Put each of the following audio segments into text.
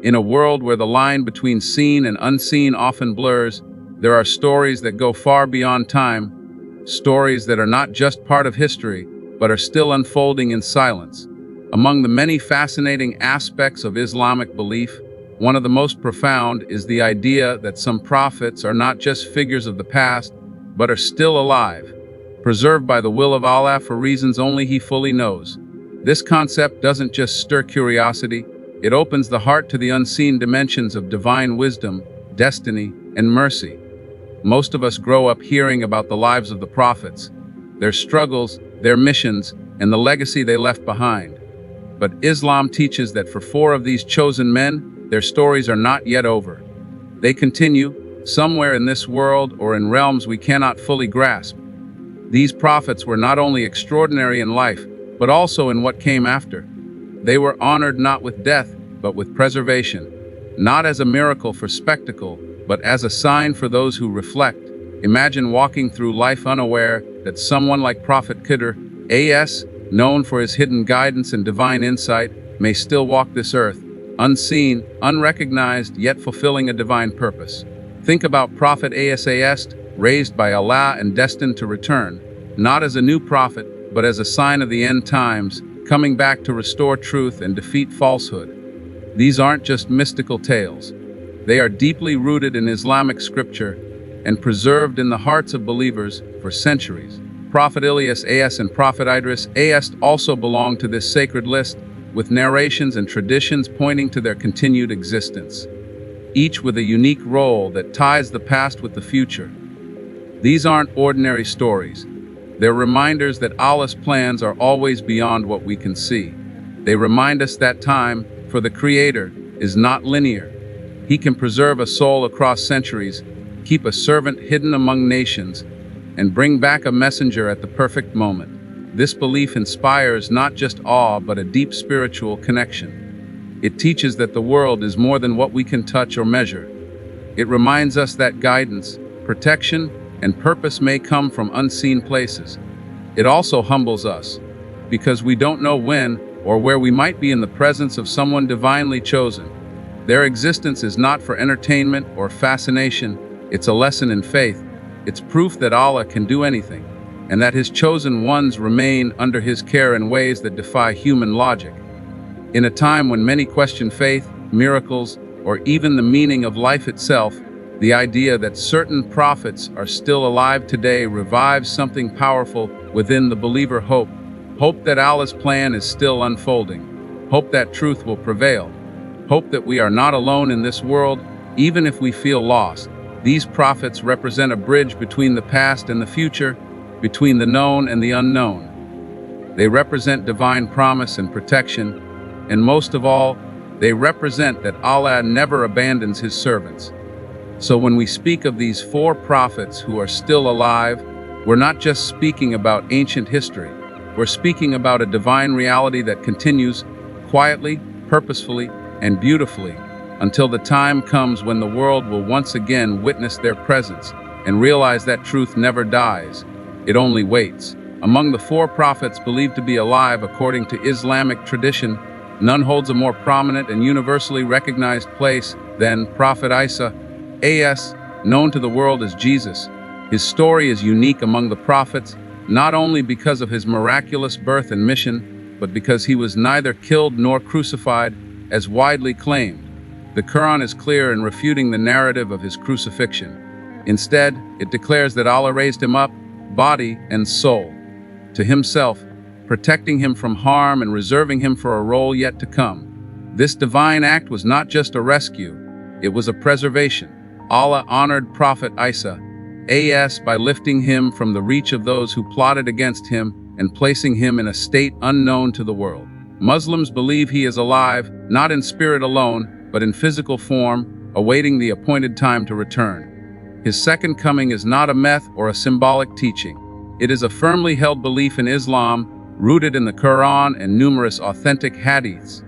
In a world where the line between seen and unseen often blurs, there are stories that go far beyond time, stories that are not just part of history, but are still unfolding in silence. Among the many fascinating aspects of Islamic belief, one of the most profound is the idea that some prophets are not just figures of the past, but are still alive, preserved by the will of Allah for reasons only He fully knows. This concept doesn't just stir curiosity, it opens the heart to the unseen dimensions of divine wisdom, destiny, and mercy. Most of us grow up hearing about the lives of the prophets, their struggles, their missions, and the legacy they left behind. But Islam teaches that for 4 of these chosen men, their stories are not yet over. They continue, somewhere in this world or in realms we cannot fully grasp. These prophets were not only extraordinary in life, but also in what came after. They were honored not with death, but with preservation, not as a miracle for spectacle, but as a sign for those who reflect. Imagine walking through life unaware that someone like Prophet Khidr, A.S., known for his hidden guidance and divine insight, may still walk this earth, unseen, unrecognized, yet fulfilling a divine purpose. Think about Prophet A.S., raised by Allah and destined to return, not as a new prophet, but as a sign of the end times, coming back to restore truth and defeat falsehood. These aren't just mystical tales. They are deeply rooted in Islamic scripture and preserved in the hearts of believers for centuries. Prophet Ilyas A.S. and Prophet Idris A.S. also belong to this sacred list, with narrations and traditions pointing to their continued existence, each with a unique role that ties the past with the future. These aren't ordinary stories. They're reminders that Allah's plans are always beyond what we can see. They remind us that time, for the Creator, is not linear. He can preserve a soul across centuries, keep a servant hidden among nations, and bring back a messenger at the perfect moment. This belief inspires not just awe, but a deep spiritual connection. It teaches that the world is more than what we can touch or measure. It reminds us that guidance, protection, and purpose may come from unseen places. It also humbles us, because we don't know when or where we might be in the presence of someone divinely chosen. Their existence is not for entertainment or fascination, it's a lesson in faith. It's proof that Allah can do anything, and that His chosen ones remain under His care in ways that defy human logic. In a time when many question faith, miracles, or even the meaning of life itself, the idea that certain prophets are still alive today revives something powerful within the believer: hope. Hope that Allah's plan is still unfolding. Hope that truth will prevail. Hope that we are not alone in this world, even if we feel lost. These prophets represent a bridge between the past and the future, between the known and the unknown. They represent divine promise and protection, and most of all, they represent that Allah never abandons His servants. So when we speak of these 4 prophets who are still alive, we're not just speaking about ancient history. We're speaking about a divine reality that continues quietly, purposefully, and beautifully until the time comes when the world will once again witness their presence and realize that truth never dies. It only waits. Among the 4 prophets believed to be alive according to Islamic tradition, none holds a more prominent and universally recognized place than Prophet Isa, A.S., known to the world as Jesus. His story is unique among the prophets, not only because of his miraculous birth and mission, but because he was neither killed nor crucified, as widely claimed. The Quran is clear in refuting the narrative of his crucifixion. Instead, it declares that Allah raised him up, body and soul, to Himself, protecting him from harm and reserving him for a role yet to come. This divine act was not just a rescue, it was a preservation. Allah honored Prophet Isa, A.S., by lifting him from the reach of those who plotted against him and placing him in a state unknown to the world. Muslims believe he is alive, not in spirit alone, but in physical form, awaiting the appointed time to return. His second coming is not a myth or a symbolic teaching. It is a firmly held belief in Islam, rooted in the Quran and numerous authentic hadiths.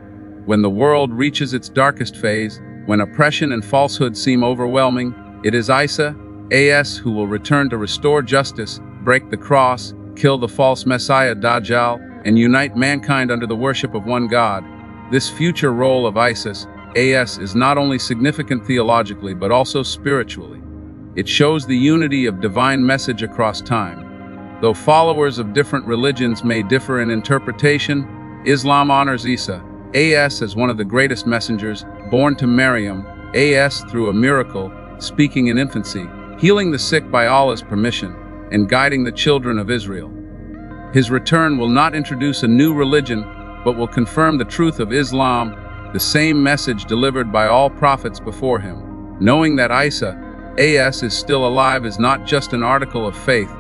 When the world reaches its darkest phase, when oppression and falsehood seem overwhelming, it is Isa, A.S., who will return to restore justice, break the cross, kill the false messiah dajjal, and unite mankind under the worship of one God. This future role of Isis AS is not only significant theologically but also spiritually. It shows the unity of divine message across time. Though followers of different religions may differ in interpretation, Islam honors Isa, AS, as one of the greatest messengers, born to Maryam, AS, through a miracle, speaking in infancy, healing the sick by Allah's permission, and guiding the children of Israel. His return will not introduce a new religion, but will confirm the truth of Islam, the same message delivered by all prophets before him. Knowing that Isa, AS, is still alive is not just an article of faith,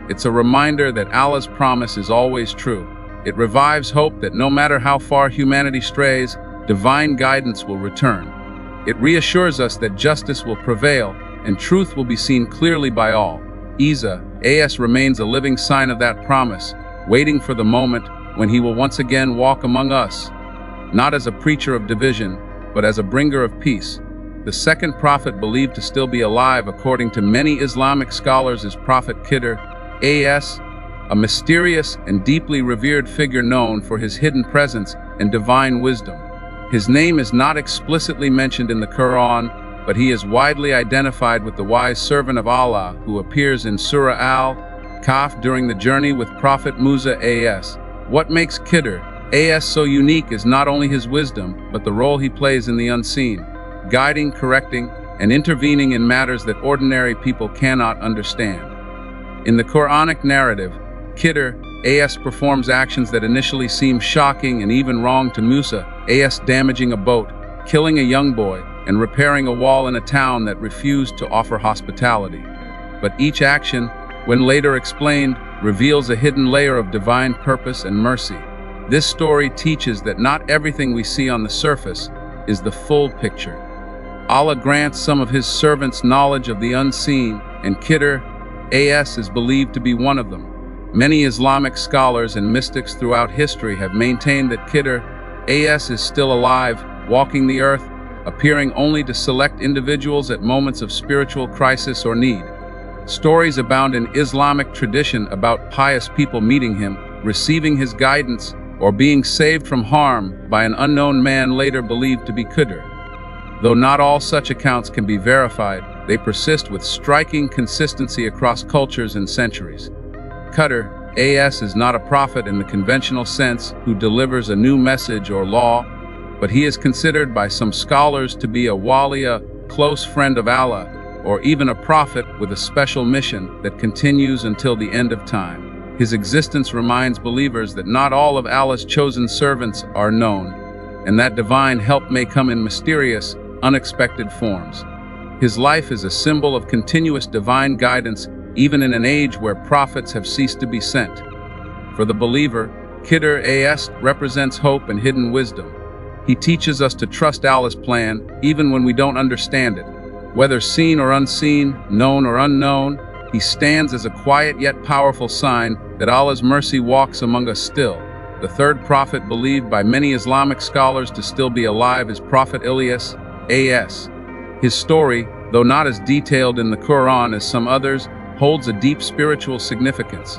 it's a reminder that Allah's promise is always true. It revives hope that no matter how far humanity strays, divine guidance will return. It reassures us that justice will prevail and truth will be seen clearly by all. Isa, AS, remains a living sign of that promise, waiting for the moment when he will once again walk among us, not as a preacher of division, but as a bringer of peace. The second prophet believed to still be alive according to many Islamic scholars is Prophet Khidr, AS, a mysterious and deeply revered figure known for his hidden presence and divine wisdom. His name is not explicitly mentioned in the Quran, but he is widely identified with the wise servant of Allah who appears in Surah Al-Kahf during the journey with Prophet Musa, AS. What makes Khidr, AS, so unique is not only his wisdom, but the role he plays in the unseen, guiding, correcting, and intervening in matters that ordinary people cannot understand. In the Quranic narrative, Khidr, AS, performs actions that initially seem shocking and even wrong to Musa, AS, damaging a boat, killing a young boy, and repairing a wall in a town that refused to offer hospitality. But each action, when later explained, reveals a hidden layer of divine purpose and mercy. This story teaches that not everything we see on the surface is the full picture. Allah grants some of his servants knowledge of the unseen, and Khidr, AS, is believed to be one of them. Many Islamic scholars and mystics throughout history have maintained that Khidr, AS, is still alive, walking the earth, appearing only to select individuals at moments of spiritual crisis or need. Stories abound in Islamic tradition about pious people meeting him, receiving his guidance, or being saved from harm by an unknown man later believed to be Khidr. Though not all such accounts can be verified, they persist with striking consistency across cultures and centuries. Khidr, AS, is not a prophet in the conventional sense who delivers a new message or law, but he is considered by some scholars to be a wali, a close friend of Allah, or even a prophet with a special mission that continues until the end of time. His existence reminds believers that not all of Allah's chosen servants are known, and that divine help may come in mysterious, unexpected forms. His life is a symbol of continuous divine guidance, even in an age where prophets have ceased to be sent. For the believer, Khidr, AS, represents hope and hidden wisdom. He teaches us to trust Allah's plan, even when we don't understand it. Whether seen or unseen, known or unknown, he stands as a quiet yet powerful sign that Allah's mercy walks among us still. The third prophet believed by many Islamic scholars to still be alive is Prophet Ilyas, AS. His story, though not as detailed in the Quran as some others, holds a deep spiritual significance.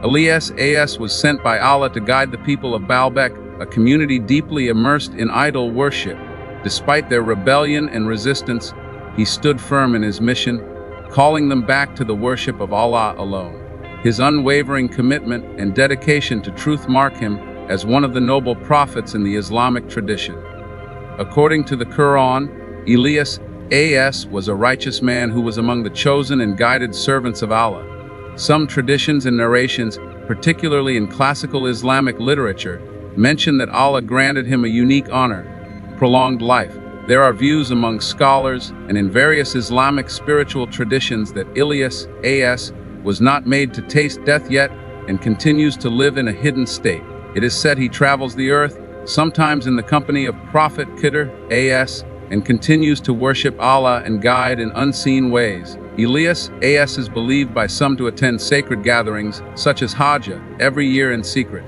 Ilyas, AS, was sent by Allah to guide the people of Baalbek, a community deeply immersed in idol worship. Despite their rebellion and resistance, he stood firm in his mission, calling them back to the worship of Allah alone. His unwavering commitment and dedication to truth mark him as one of the noble prophets in the Islamic tradition. According to the Quran, Ilyas, AS, was a righteous man who was among the chosen and guided servants of Allah. Some traditions and narrations, particularly in classical Islamic literature, mention that Allah granted him a unique honor, prolonged life. There are views among scholars and in various Islamic spiritual traditions that Ilyas, AS, was not made to taste death yet and continues to live in a hidden state. It is said he travels the earth, sometimes in the company of Prophet Khidr, AS, and continues to worship Allah and guide in unseen ways. Ilyas, AS, is believed by some to attend sacred gatherings, such as Hajj, every year in secret.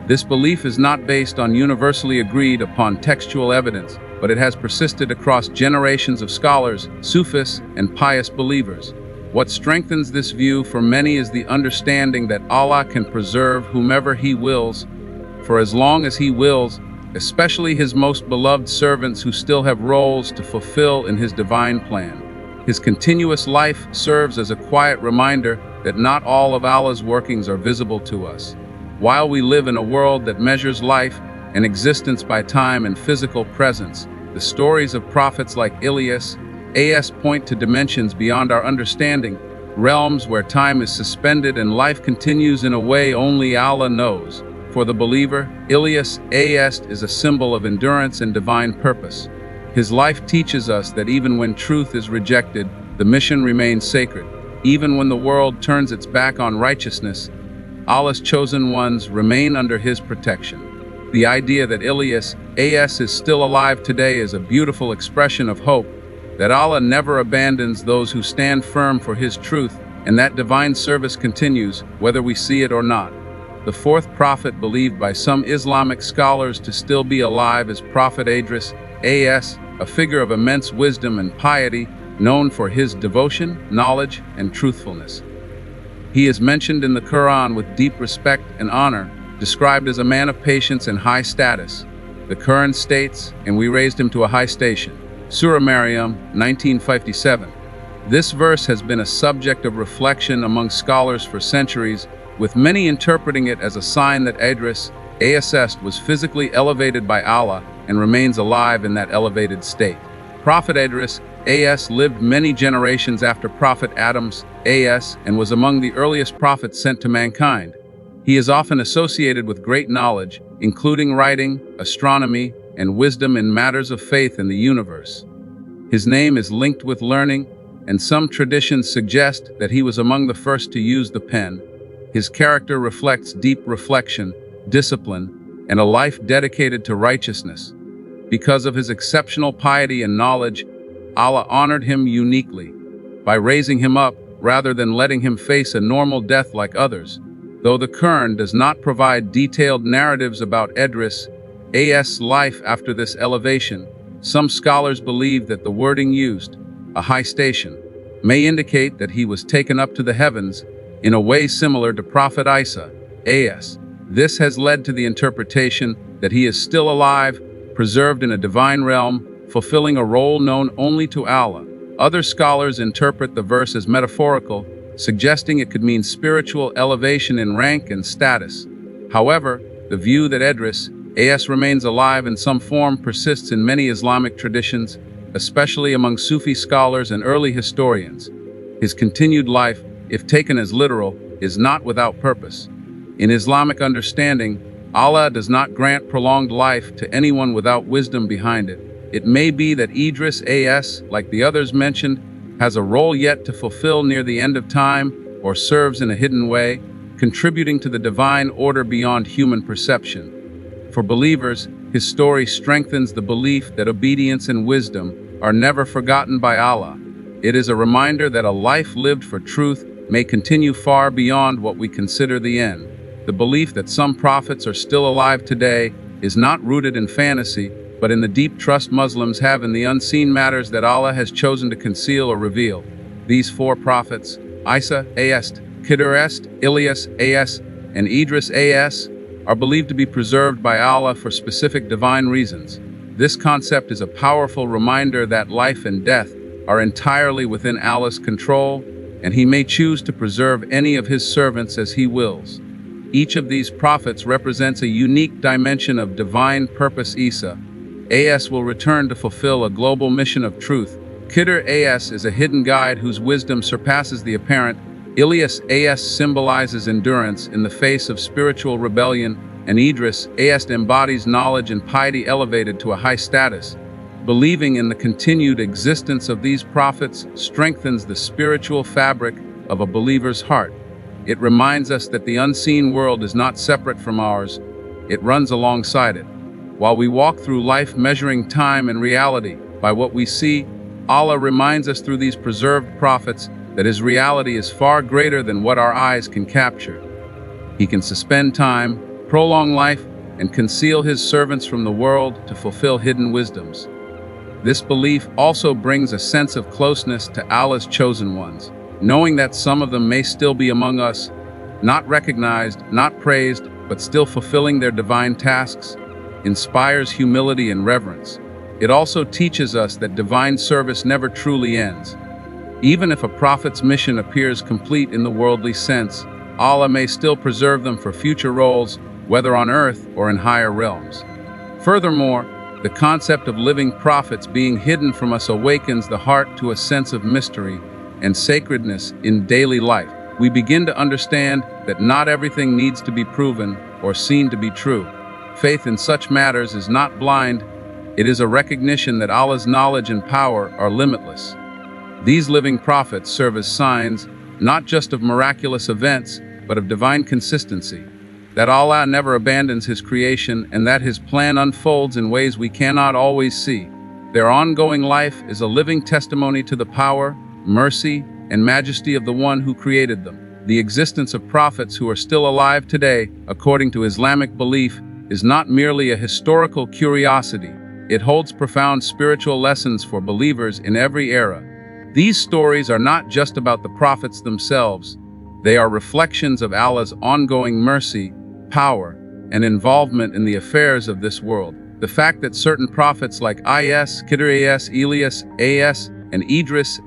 This belief is not based on universally agreed upon textual evidence, but it has persisted across generations of scholars, Sufis, and pious believers. What strengthens this view for many is the understanding that Allah can preserve whomever He wills, for as long as He wills, especially his most beloved servants who still have roles to fulfill in his divine plan. His continuous life serves as a quiet reminder that not all of Allah's workings are visible to us. While we live in a world that measures life and existence by time and physical presence, the stories of prophets like Ilyas, AS point to dimensions beyond our understanding, realms where time is suspended and life continues in a way only Allah knows. For the believer, Ilyas, AS is a symbol of endurance and divine purpose. His life teaches us that even when truth is rejected, the mission remains sacred. Even when the world turns its back on righteousness, Allah's chosen ones remain under his protection. The idea that Ilyas, AS is still alive today is a beautiful expression of hope, that Allah never abandons those who stand firm for his truth, and that divine service continues, whether we see it or not. The fourth prophet believed by some Islamic scholars to still be alive is Prophet Idris, AS, a figure of immense wisdom and piety, known for his devotion, knowledge, and truthfulness. He is mentioned in the Quran with deep respect and honor, described as a man of patience and high status. The Quran states, "And we raised him to a high station." Surah Maryam, 1957. This verse has been a subject of reflection among scholars for centuries, with many interpreting it as a sign that Idris, AS, was physically elevated by Allah and remains alive in that elevated state. Prophet Idris, AS, lived many generations after Prophet Adam's, AS, and was among the earliest prophets sent to mankind. He is often associated with great knowledge, including writing, astronomy, and wisdom in matters of faith in the universe. His name is linked with learning, and some traditions suggest that he was among the first to use the pen. His character reflects deep reflection, discipline, and a life dedicated to righteousness. Because of his exceptional piety and knowledge, Allah honored him uniquely by raising him up rather than letting him face a normal death like others. Though the Quran does not provide detailed narratives about Idris, AS' life after this elevation, some scholars believe that the wording used, a high station, may indicate that he was taken up to the heavens in a way similar to Prophet Isa, AS. This has led to the interpretation that he is still alive, preserved in a divine realm, fulfilling a role known only to Allah. Other scholars interpret the verse as metaphorical, suggesting it could mean spiritual elevation in rank and status. However, the view that Idris, AS, remains alive in some form persists in many Islamic traditions, especially among Sufi scholars and early historians. His continued life, if taken as literal, is not without purpose. In Islamic understanding, Allah does not grant prolonged life to anyone without wisdom behind it. It may be that Idris, AS, like the others mentioned, has a role yet to fulfill near the end of time or serves in a hidden way, contributing to the divine order beyond human perception. For believers, his story strengthens the belief that obedience and wisdom are never forgotten by Allah. It is a reminder that a life lived for truth may continue far beyond what we consider the end. The belief that some prophets are still alive today is not rooted in fantasy, but in the deep trust Muslims have in the unseen matters that Allah has chosen to conceal or reveal. These four prophets, Isa, AS, Khidr, Ilyas, AS, and Idris, AS, are believed to be preserved by Allah for specific divine reasons. This concept is a powerful reminder that life and death are entirely within Allah's control, and He may choose to preserve any of His servants as He wills. Each of these prophets represents a unique dimension of divine purpose. Isa, AS, will return to fulfill a global mission of truth. Khidr, AS, is a hidden guide whose wisdom surpasses the apparent. Ilyas, AS, symbolizes endurance in the face of spiritual rebellion, and Idris, AS, embodies knowledge and piety elevated to a high status. Believing in the continued existence of these prophets strengthens the spiritual fabric of a believer's heart. It reminds us that the unseen world is not separate from ours, it runs alongside it. While we walk through life measuring time and reality by what we see, Allah reminds us through these preserved prophets that His reality is far greater than what our eyes can capture. He can suspend time, prolong life, and conceal His servants from the world to fulfill hidden wisdoms. This belief also brings a sense of closeness to Allah's chosen ones, knowing that some of them may still be among us, not recognized, not praised, but still fulfilling their divine tasks. inspires humility and reverence. It also teaches us that divine service never truly ends. Even if a prophet's mission appears complete in the worldly sense, Allah may still preserve them for future roles, whether on earth or in higher realms. Furthermore, the concept of living prophets being hidden from us awakens the heart to a sense of mystery and sacredness in daily life. We begin to understand that not everything needs to be proven or seen to be true. Faith in such matters is not blind, it is a recognition that Allah's knowledge and power are limitless. These living prophets serve as signs, not just of miraculous events, but of divine consistency, that Allah never abandons His creation and that His plan unfolds in ways we cannot always see. Their ongoing life is a living testimony to the power, mercy, and majesty of the One who created them. The existence of prophets who are still alive today, according to Islamic belief, is not merely a historical curiosity. It holds profound spiritual lessons for believers in every era. These stories are not just about the prophets themselves. They are reflections of Allah's ongoing mercy, power, and involvement in the affairs of this world. The fact that certain prophets like Ilyas, Khidr, Ilyas, and Idris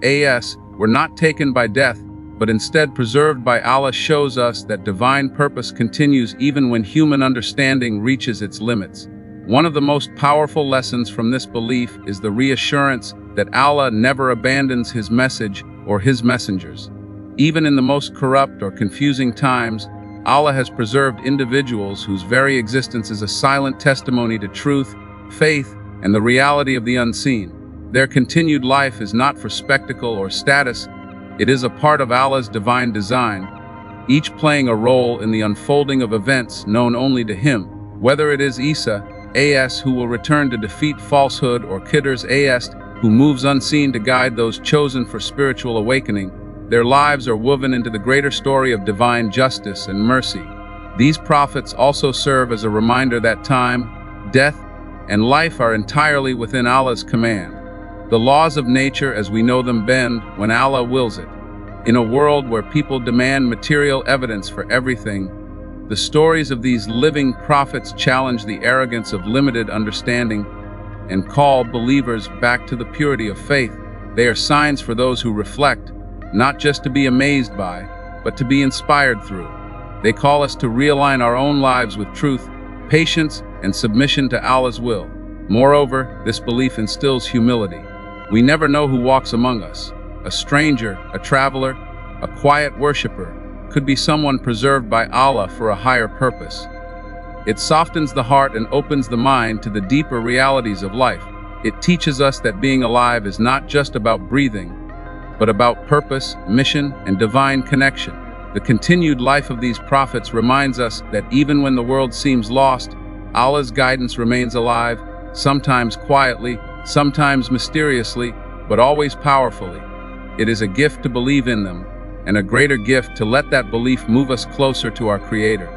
were not taken by death, but instead preserved by Allah shows us that divine purpose continues even when human understanding reaches its limits. One of the most powerful lessons from this belief is the reassurance that Allah never abandons His message or His messengers. Even in the most corrupt or confusing times, Allah has preserved individuals whose very existence is a silent testimony to truth, faith, and the reality of the unseen. Their continued life is not for spectacle or status, it is a part of Allah's divine design, each playing a role in the unfolding of events known only to Him. Whether it is Isa, who will return to defeat falsehood, or Khidr, who moves unseen to guide those chosen for spiritual awakening, their lives are woven into the greater story of divine justice and mercy. These prophets also serve as a reminder that time, death, and life are entirely within Allah's command. The laws of nature as we know them bend when Allah wills it. In a world where people demand material evidence for everything, the stories of these living prophets challenge the arrogance of limited understanding and call believers back to the purity of faith. They are signs for those who reflect, not just to be amazed by, but to be inspired through. They call us to realign our own lives with truth, patience, and submission to Allah's will. Moreover, this belief instills humility. We never know who walks among us. A stranger, a traveler, a quiet worshiper could be someone preserved by Allah for a higher purpose. It softens the heart and opens the mind to the deeper realities of life. It teaches us that being alive is not just about breathing, but about purpose, mission, and divine connection. The continued life of these prophets reminds us that even when the world seems lost, Allah's guidance remains alive, sometimes quietly, sometimes mysteriously, but always powerfully. It is a gift to believe in them, and a greater gift to let that belief move us closer to our Creator.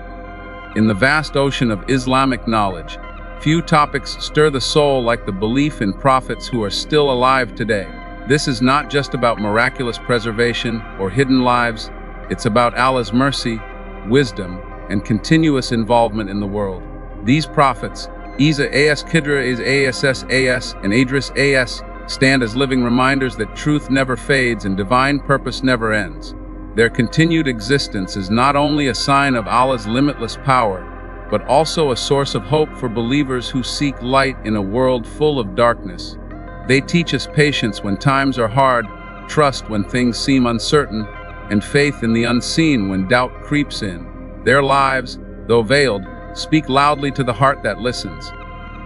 In the vast ocean of Islamic knowledge, few topics stir the soul like the belief in prophets who are still alive today. This is not just about miraculous preservation or hidden lives, it's about Allah's mercy, wisdom, and continuous involvement in the world. These prophets, Isa, Khidr, and Idris, stand as living reminders that truth never fades and divine purpose never ends. Their continued existence is not only a sign of Allah's limitless power, but also a source of hope for believers who seek light in a world full of darkness. They teach us patience when times are hard, trust when things seem uncertain, and faith in the unseen when doubt creeps in. Their lives, though veiled, speak loudly to the heart that listens.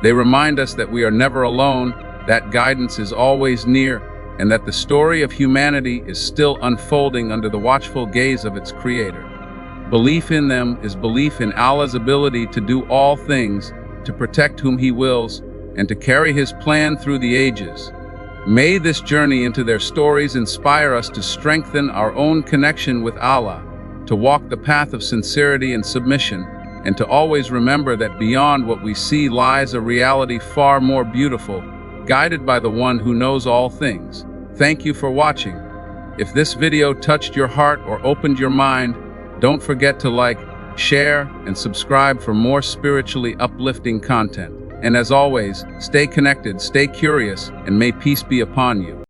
They remind us that we are never alone, that guidance is always near, and that the story of humanity is still unfolding under the watchful gaze of its Creator. Belief in them is belief in Allah's ability to do all things, to protect whom He wills, and to carry His plan through the ages. May this journey into their stories inspire us to strengthen our own connection with Allah, to walk the path of sincerity and submission, and to always remember that beyond what we see lies a reality far more beautiful, guided by the One who knows all things. Thank you for watching. If this video touched your heart or opened your mind, don't forget to like, share, and subscribe for more spiritually uplifting content. And as always, stay connected, stay curious, and may peace be upon you.